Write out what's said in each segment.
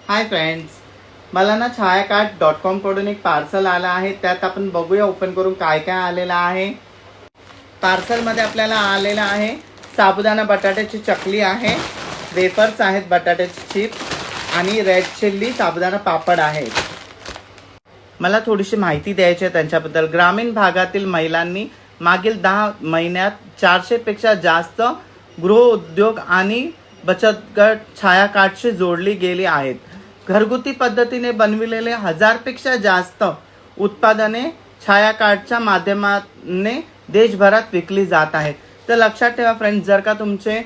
Hi friends, मला ना छायाकार्ट.com कडून एक पार्सल आलं आहे. त्यात आपण बघूया ओपन करून काय काय आलेलं आहे. पार्सलमध्ये आपल्याला आलेलं आहे साबुदाणा बटाट्याची चकली आहे, वेफर्स आहेत, बटाट्याचे चिप्स आणि रेड चिल्ली साबुदाणा पापड आहेत. मला थोडीशी माहिती द्यायची आहे त्यांच्याबद्दल. ग्रामीण भागातील महिलांनी मागील 10 महिन्यात 400 पेक्षा जास्त गृहउद्योग आणि बचत गट छायाकार्टशी जोडली गेली आहेत. घरगुती पद्धतीने बनविलेले 1000 पेक्षा जास्त उत्पादने छायाकार्टच्या माध्यमाने देशभरात विकली जात आहेत. तर लक्षात ठेवा फ्रेंड्स, जर का तुमचे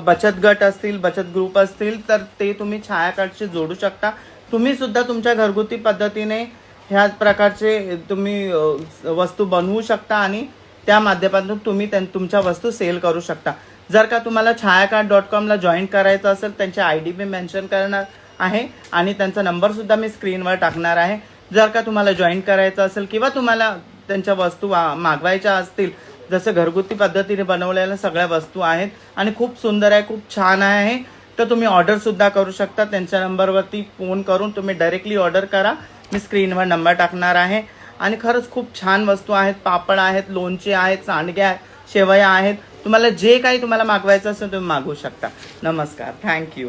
बचत गट असतील, बचत ग्रुप असतील, तर ते तुम्ही छायाकार्टशी जोडू शकता. तुम्ही सुद्धा तुमच्या घरगुती पद्धतीने ह्या प्रकारचे तुम्ही वस्तू बनवू शकता आणि त्या माध्यमातून तुम्ही तुमच्या वस्तू सेल करू शकता. जर का तुम्हाला छायाकार्ट.com ला जॉईन करायचं असेल, त्यांचे ID मी मेन्शन करणार आहे आणि त्यांचा नंबर सुद्धा मी स्क्रीनवर टाकणार आहे. जर का तुम्हाला जॉईन करायचं असेल किंवा तुम्हाला त्यांच्या वस्तू मागवायच्या असतील, जसं घरगुती पद्धतीने बनवलेल्या सगळ्या वस्तू आहेत आणि खूप सुंदर आहे, खूप छान आहे, तर तुम्ही ऑर्डर सुद्धा करू शकता. त्यांच्या नंबरवरती फोन करून तुम्ही डायरेक्टली ऑर्डर करा. मी स्क्रीनवर नंबर टाकणार आहे. आणि खरंच खूप छान वस्तू आहेत. पापड आहेत, लोणचे आहेत, सांडगे आहेत, शेवया आहेत. तुम्हाला जे काही मागवायचं असेल तुम्ही मागवू शकता. नमस्कार, थँक्यू.